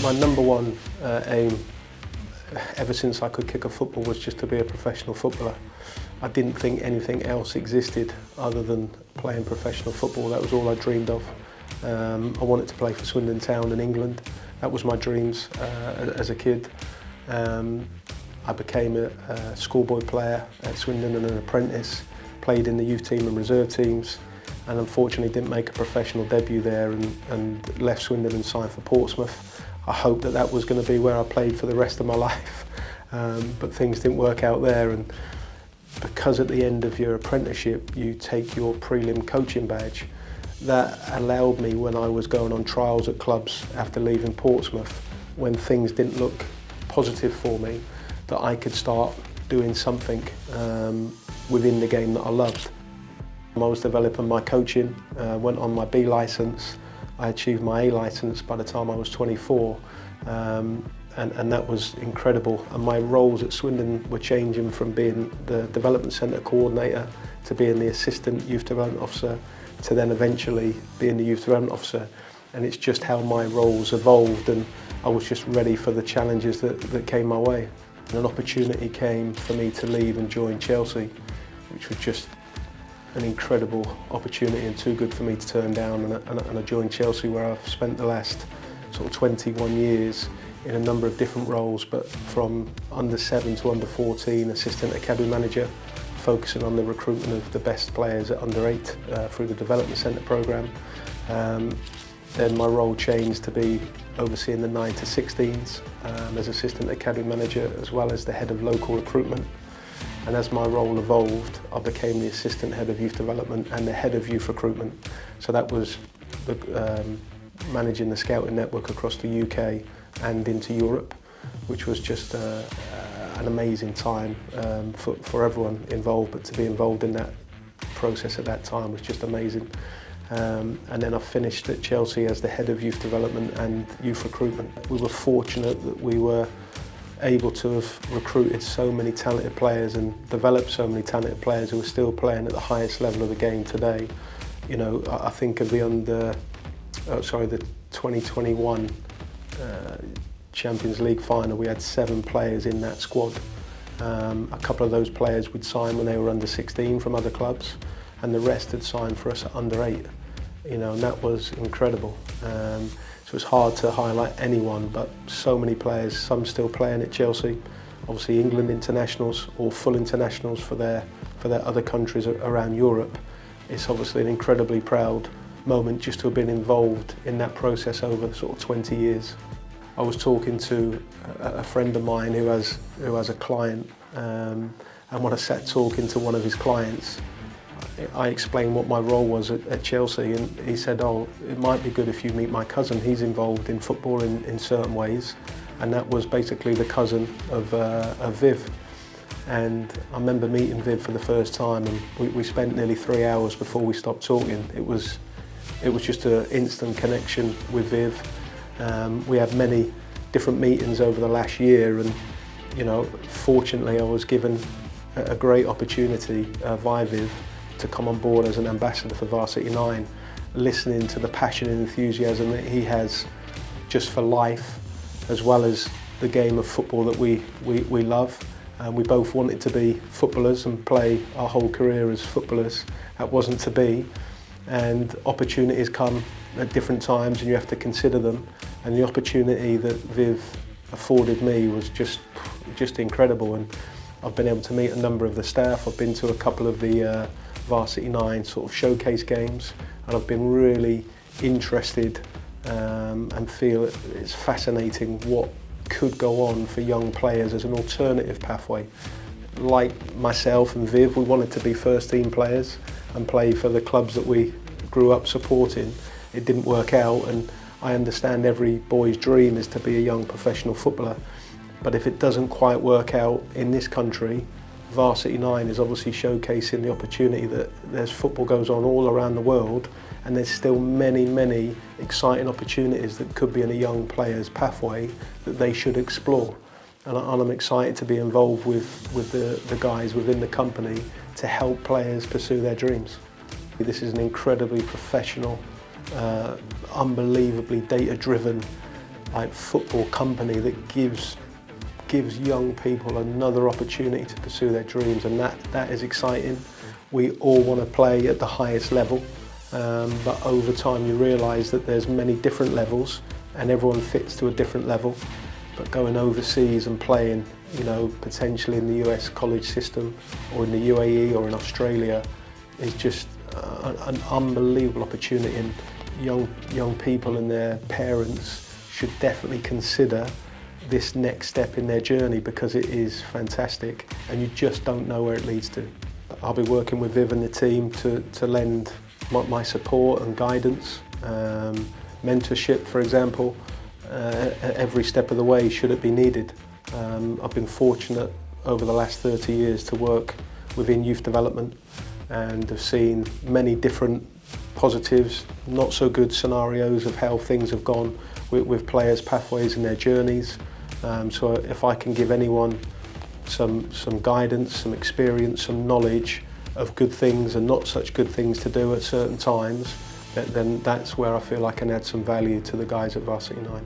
My number one aim, ever since I could kick a football, was just to be a professional footballer. I didn't think anything else existed other than playing professional football. That was all I dreamed of. I wanted to play for Swindon Town in England. That was my dreams as a kid. I became a schoolboy player at Swindon and an apprentice, played in the youth team and reserve teams, and unfortunately didn't make a professional debut there and left Swindon and signed for Portsmouth. I hoped that that was going to be where I played for the rest of my life, but things didn't work out there. And because at the end of your apprenticeship you take your prelim coaching badge, that allowed me, when I was going on trials at clubs after leaving Portsmouth, when things didn't look positive for me, that I could start doing something within the game that I loved. I was developing my coaching, went on my B licence. I achieved my A licence by the time I was 24, and that was incredible. And my roles at Swindon were changing from being the development centre coordinator to being the assistant youth development officer to then eventually being the youth development officer. And it's just how my roles evolved, and I was just ready for the challenges that came my way. And an opportunity came for me to leave and join Chelsea, which was just an incredible opportunity and too good for me to turn down, and I joined Chelsea, where I've spent the last sort of 21 years in a number of different roles, but from under 7 to under 14 assistant academy manager, focusing on the recruitment of the best players at under 8 through the development centre programme. Then my role changed to be overseeing the 9 to 16s as assistant academy manager, as well as the head of local recruitment. And as my role evolved, I became the assistant head of youth development and the head of youth recruitment. So that was managing the scouting network across the UK and into Europe, which was just an amazing time for everyone involved, but to be involved in that process at that time was just amazing. And then I finished at Chelsea as the head of youth development and youth recruitment. We were fortunate that we were able to have recruited so many talented players and developed so many talented players who are still playing at the highest level of the game today. You know, I think of the 2021 Champions League final. We had 7 players in that squad. A couple of those players we'd signed when they were under 16 from other clubs, and the rest had signed for us at under 8. You know, and that was incredible. So it's hard to highlight anyone, but so many players, some still playing at Chelsea. Obviously England internationals or full internationals for their other countries around Europe. It's obviously an incredibly proud moment just to have been involved in that process over sort of 20 years. I was talking to a friend of mine who has a client, and when I sat talking to one of his clients, I explained what my role was at Chelsea, and he said, "Oh, it might be good if you meet my cousin. He's involved in football in certain ways," and that was basically the cousin of Viv. And I remember meeting Viv for the first time, and we spent nearly 3 hours before we stopped talking. It was just an instant connection with Viv. We had many different meetings over the last year, and you know, fortunately, I was given a great opportunity via Viv to come on board as an ambassador for Varsity Nine, listening to the passion and enthusiasm that he has just for life, as well as the game of football that we love. We both wanted to be footballers and play our whole career as footballers. That wasn't to be, and opportunities come at different times and you have to consider them, and the opportunity that Viv afforded me was just incredible. And I've been able to meet a number of the staff. I've been to a couple of the Varsity Nine sort of showcase games, and I've been really interested and feel it's fascinating what could go on for young players as an alternative pathway. Like myself and Viv, we wanted to be first team players and play for the clubs that we grew up supporting. It didn't work out, and I understand every boy's dream is to be a young professional footballer, but if it doesn't quite work out in this country, Varsity Nine is obviously showcasing the opportunity that there's football goes on all around the world, and there's still many exciting opportunities that could be in a young player's pathway that they should explore. And I'm excited to be involved with the guys within the company to help players pursue their dreams. This is an incredibly professional, unbelievably data-driven football company that gives young people another opportunity to pursue their dreams, and that is exciting. We all want to play at the highest level, but over time you realise that there's many different levels and everyone fits to a different level. But going overseas and playing, potentially in the US college system or in the UAE or in Australia is just an unbelievable opportunity, and young people and their parents should definitely consider this next step in their journey, because it is fantastic and you just don't know where it leads to. I'll be working with Viv and the team to lend my support and guidance, mentorship, for example, at every step of the way should it be needed. I've been fortunate over the last 30 years to work within youth development and have seen many different positives, not so good scenarios of how things have gone with players' pathways and their journeys. So if I can give anyone some guidance, some experience, some knowledge of good things and not such good things to do at certain times, then that's where I feel I can add some value to the guys at Varsity Nine.